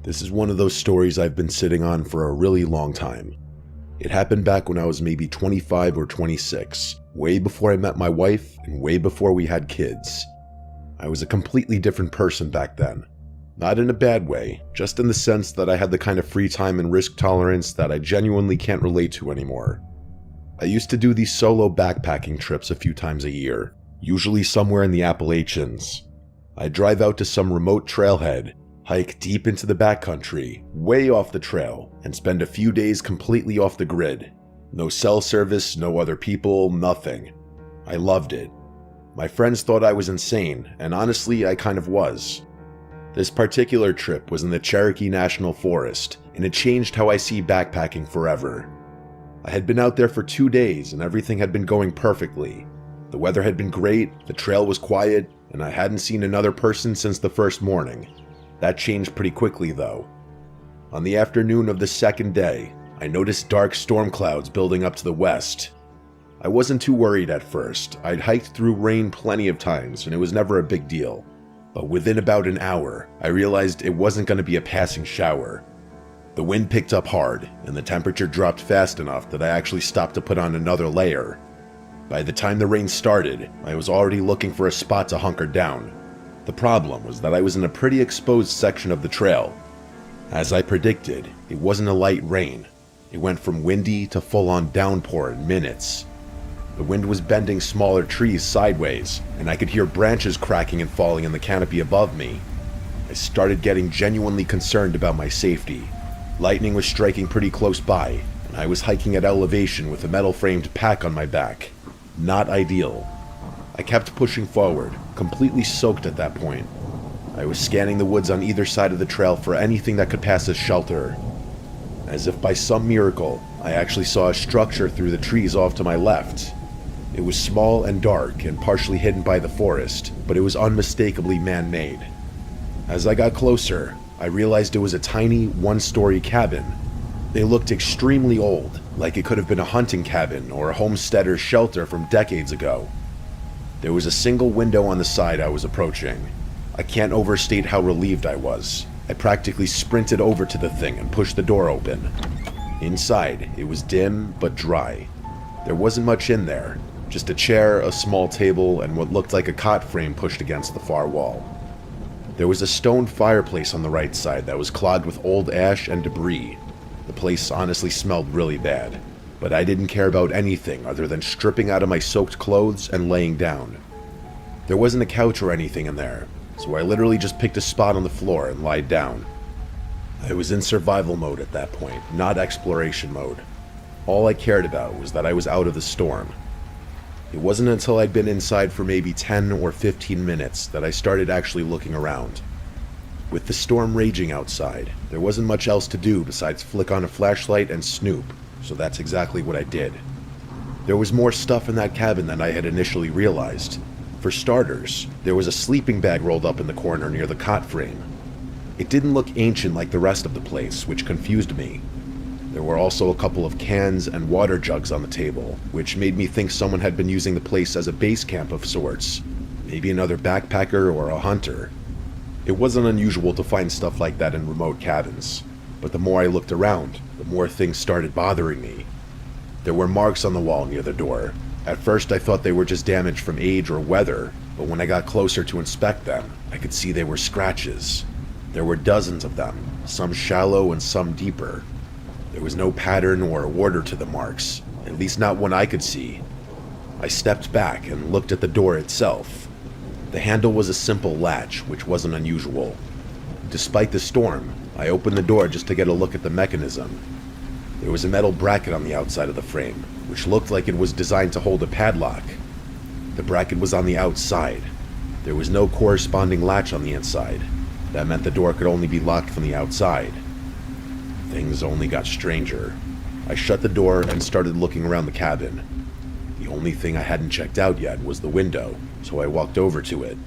This is one of those stories I've been sitting on for a really long time. It happened back when I was maybe 25 or 26, way before I met my wife and way before we had kids. I was a completely different person back then. Not in a bad way, just in the sense that I had the kind of free time and risk tolerance that I genuinely can't relate to anymore. I used to do these solo backpacking trips a few times a year, usually somewhere in the Appalachians. I'd drive out to some remote trailhead, hike deep into the backcountry, way off the trail, and spend a few days completely off the grid. No cell service, no other people, nothing. I loved it. My friends thought I was insane, and honestly, I kind of was. This particular trip was in the Cherokee National Forest, and it changed how I see backpacking forever. I had been out there for 2 days, and everything had been going perfectly. The weather had been great, the trail was quiet, and I hadn't seen another person since the first morning. That changed pretty quickly, though. On the afternoon of the second day, I noticed dark storm clouds building up to the west. I wasn't too worried at first. I'd hiked through rain plenty of times, and it was never a big deal. But within about an hour, I realized it wasn't going to be a passing shower. The wind picked up hard, and the temperature dropped fast enough that I actually stopped to put on another layer. By the time the rain started, I was already looking for a spot to hunker down. The problem was that I was in a pretty exposed section of the trail. As I predicted, it wasn't a light rain. It went from windy to full-on downpour in minutes. The wind was bending smaller trees sideways, and I could hear branches cracking and falling in the canopy above me. I started getting genuinely concerned about my safety. Lightning was striking pretty close by, and I was hiking at elevation with a metal-framed pack on my back. Not ideal. I kept pushing forward, completely soaked at that point. I was scanning the woods on either side of the trail for anything that could pass as shelter. As if by some miracle, I actually saw a structure through the trees off to my left. It was small and dark and partially hidden by the forest, but it was unmistakably man-made. As I got closer, I realized it was a tiny, one-story cabin. They looked extremely old, like it could have been a hunting cabin or a homesteader's shelter from decades ago. There was a single window on the side I was approaching. I can't overstate how relieved I was. I practically sprinted over to the thing and pushed the door open. Inside, it was dim but dry. There wasn't much in there, just a chair, a small table, and what looked like a cot frame pushed against the far wall. There was a stone fireplace on the right side that was clogged with old ash and debris. The place honestly smelled really bad, but I didn't care about anything other than stripping out of my soaked clothes and laying down. There wasn't a couch or anything in there, so I literally just picked a spot on the floor and lied down. I was in survival mode at that point, not exploration mode. All I cared about was that I was out of the storm. It wasn't until I'd been inside for maybe 10 or 15 minutes that I started actually looking around. With the storm raging outside, there wasn't much else to do besides flick on a flashlight and snoop, so that's exactly what I did. There was more stuff in that cabin than I had initially realized. For starters, there was a sleeping bag rolled up in the corner near the cot frame. It didn't look ancient like the rest of the place, which confused me. There were also a couple of cans and water jugs on the table, which made me think someone had been using the place as a base camp of sorts. Maybe another backpacker or a hunter. It wasn't unusual to find stuff like that in remote cabins, but the more I looked around, the more things started bothering me. There were marks on the wall near the door. At first I thought they were just damage from age or weather, but when I got closer to inspect them, I could see they were scratches. There were dozens of them, some shallow and some deeper. There was no pattern or order to the marks, at least not one I could see. I stepped back and looked at the door itself. The handle was a simple latch, which wasn't unusual. Despite the storm, I opened the door just to get a look at the mechanism. There was a metal bracket on the outside of the frame, which looked like it was designed to hold a padlock. The bracket was on the outside. There was no corresponding latch on the inside. That meant the door could only be locked from the outside. Things only got stranger. I shut the door and started looking around the cabin. The only thing I hadn't checked out yet was the window, so I walked over to it.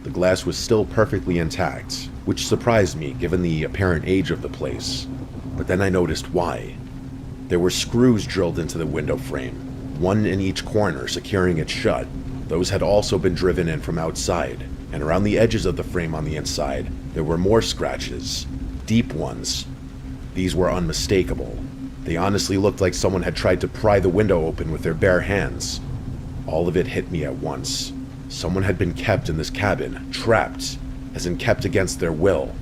The glass was still perfectly intact, which surprised me given the apparent age of the place. But then I noticed why. There were screws drilled into the window frame, one in each corner securing it shut. Those had also been driven in from outside, and around the edges of the frame on the inside, there were more scratches. deep ones. These were unmistakable. They honestly looked like someone had tried to pry the window open with their bare hands. All of it hit me at once. Someone had been kept in this cabin, trapped, as in kept against their will.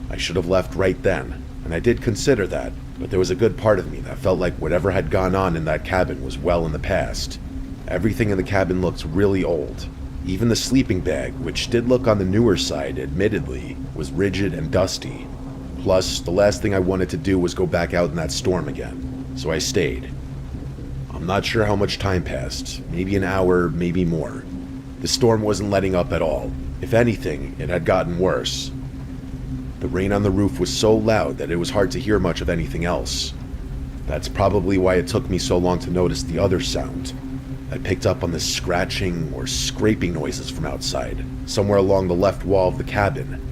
I should have left right then, and I did consider that, but there was a good part of me that felt like whatever had gone on in that cabin was well in the past. Everything in the cabin looked really old. Even the sleeping bag, which did look on the newer side, admittedly, was rigid and dusty. Plus, the last thing I wanted to do was go back out in that storm again, so I stayed. I'm not sure how much time passed, maybe an hour, maybe more. The storm wasn't letting up at all. If anything, it had gotten worse. The rain on the roof was so loud that it was hard to hear much of anything else. That's probably why it took me so long to notice the other sound. I picked up on the scratching or scraping noises from outside, somewhere along the left wall of the cabin.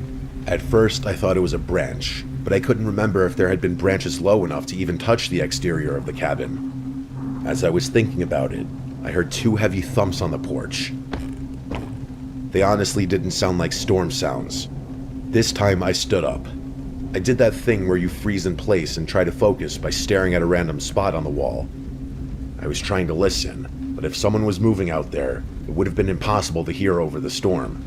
At first, I thought it was a branch, but I couldn't remember if there had been branches low enough to even touch the exterior of the cabin. As I was thinking about it, I heard two heavy thumps on the porch. They honestly didn't sound like storm sounds. This time I stood up. I did that thing where you freeze in place and try to focus by staring at a random spot on the wall. I was trying to listen, but if someone was moving out there, it would have been impossible to hear over the storm.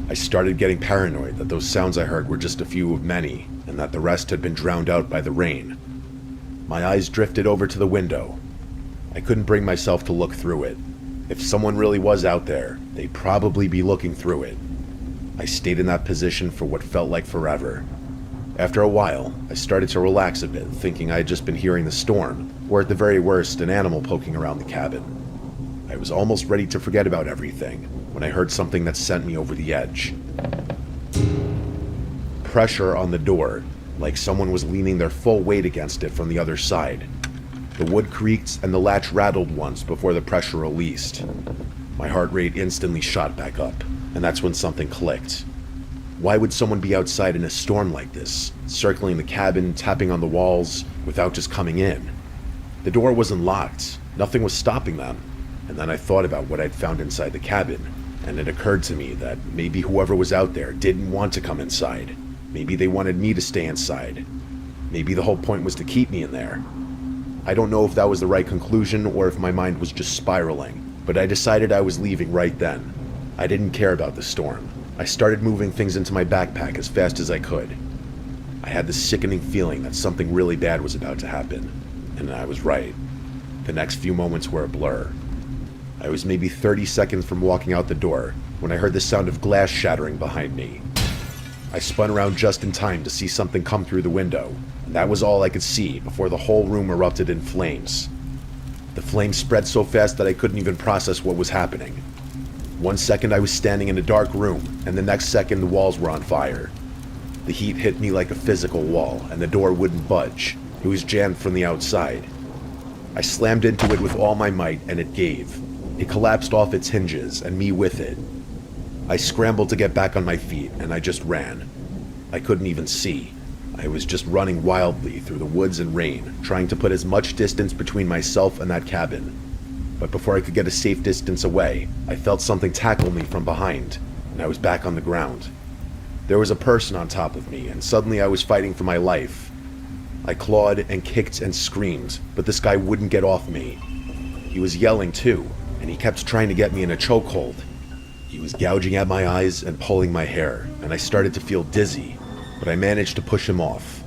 I started getting paranoid that those sounds I heard were just a few of many, and that the rest had been drowned out by the rain. My eyes drifted over to the window. I couldn't bring myself to look through it. If someone really was out there, they'd probably be looking through it. I stayed in that position for what felt like forever. After a while, I started to relax a bit, thinking I had just been hearing the storm, or at the very worst, an animal poking around the cabin. I was almost ready to forget about everything when I heard something that sent me over the edge. Pressure on the door, like someone was leaning their full weight against it from the other side. The wood creaked and the latch rattled once before the pressure released. My heart rate instantly shot back up, and that's when something clicked. Why would someone be outside in a storm like this, circling the cabin, tapping on the walls, without just coming in? The door wasn't locked. Nothing was stopping them. And then I thought about what I'd found inside the cabin, and it occurred to me that maybe whoever was out there didn't want to come inside. Maybe they wanted me to stay inside. Maybe the whole point was to keep me in there. I don't know if that was the right conclusion or if my mind was just spiraling, but I decided I was leaving right then. I didn't care about the storm. I started moving things into my backpack as fast as I could. I had this sickening feeling that something really bad was about to happen, and I was right. The next few moments were a blur. I was maybe 30 seconds from walking out the door when I heard the sound of glass shattering behind me. I spun around just in time to see something come through the window, and that was all I could see before the whole room erupted in flames. The flames spread so fast that I couldn't even process what was happening. One second I was standing in a dark room, and the next second the walls were on fire. The heat hit me like a physical wall, and the door wouldn't budge. It was jammed from the outside. I slammed into it with all my might, and it gave. It collapsed off its hinges, and me with it. I scrambled to get back on my feet, and I just ran. I couldn't even see. I was just running wildly through the woods and rain, trying to put as much distance between myself and that cabin. But before I could get a safe distance away, I felt something tackle me from behind, and I was back on the ground. There was a person on top of me, and suddenly I was fighting for my life. I clawed and kicked and screamed, but this guy wouldn't get off me. He was yelling too, and he kept trying to get me in a chokehold. He was gouging at my eyes and pulling my hair, and I started to feel dizzy, but I managed to push him off.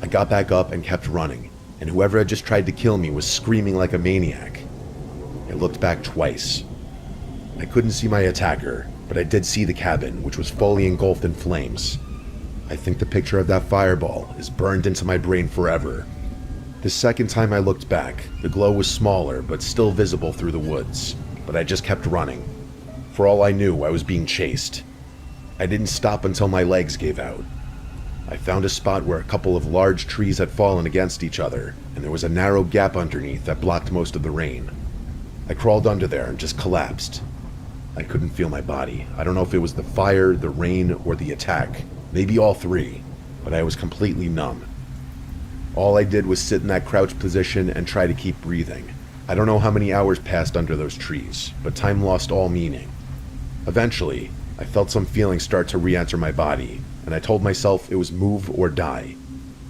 I got back up and kept running, and whoever had just tried to kill me was screaming like a maniac. I looked back twice. I couldn't see my attacker, but I did see the cabin, which was fully engulfed in flames. I think the picture of that fireball is burned into my brain forever. The second time I looked back, the glow was smaller but still visible through the woods, but I just kept running. For all I knew, I was being chased. I didn't stop until my legs gave out. I found a spot where a couple of large trees had fallen against each other, and there was a narrow gap underneath that blocked most of the rain. I crawled under there and just collapsed. I couldn't feel my body. I don't know if it was the fire, the rain, or the attack. Maybe all three, but I was completely numb. All I did was sit in that crouched position and try to keep breathing. I don't know how many hours passed under those trees, but time lost all meaning. Eventually, I felt some feelings start to re-enter my body, and I told myself it was move or die.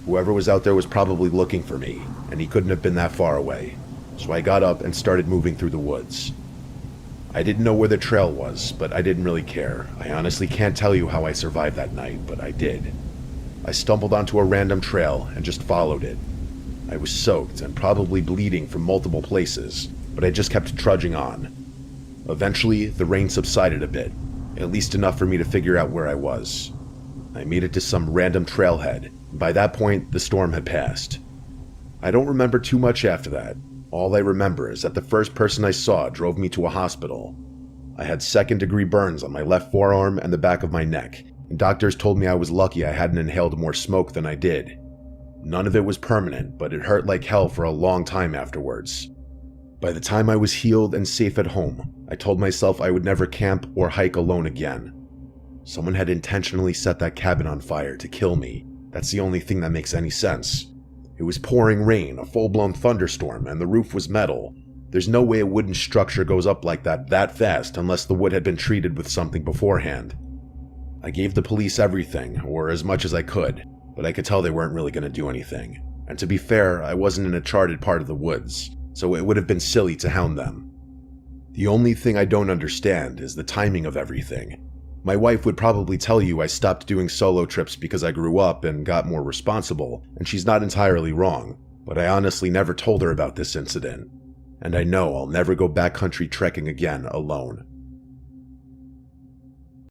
Whoever was out there was probably looking for me, and he couldn't have been that far away. So I got up and started moving through the woods. I didn't know where the trail was, but I didn't really care. I honestly can't tell you how I survived that night, but I did. I stumbled onto a random trail and just followed it. I was soaked and probably bleeding from multiple places, but I just kept trudging on. Eventually, the rain subsided a bit, at least enough for me to figure out where I was. I made it to some random trailhead, and by that point, the storm had passed. I don't remember too much after that. All I remember is that the first person I saw drove me to a hospital. I had second-degree burns on my left forearm and the back of my neck, and doctors told me I was lucky I hadn't inhaled more smoke than I did. None of it was permanent, but it hurt like hell for a long time afterwards. By the time I was healed and safe at home, I told myself I would never camp or hike alone again. Someone had intentionally set that cabin on fire to kill me. That's the only thing that makes any sense. It was pouring rain, a full-blown thunderstorm, and the roof was metal. There's no way a wooden structure goes up like that fast unless the wood had been treated with something beforehand. I gave the police everything, or as much as I could, but I could tell they weren't really going to do anything. And to be fair, I wasn't in a charted part of the woods, so it would have been silly to hound them. The only thing I don't understand is the timing of everything. My wife would probably tell you I stopped doing solo trips because I grew up and got more responsible, and she's not entirely wrong, but I honestly never told her about this incident. And I know I'll never go backcountry trekking again alone.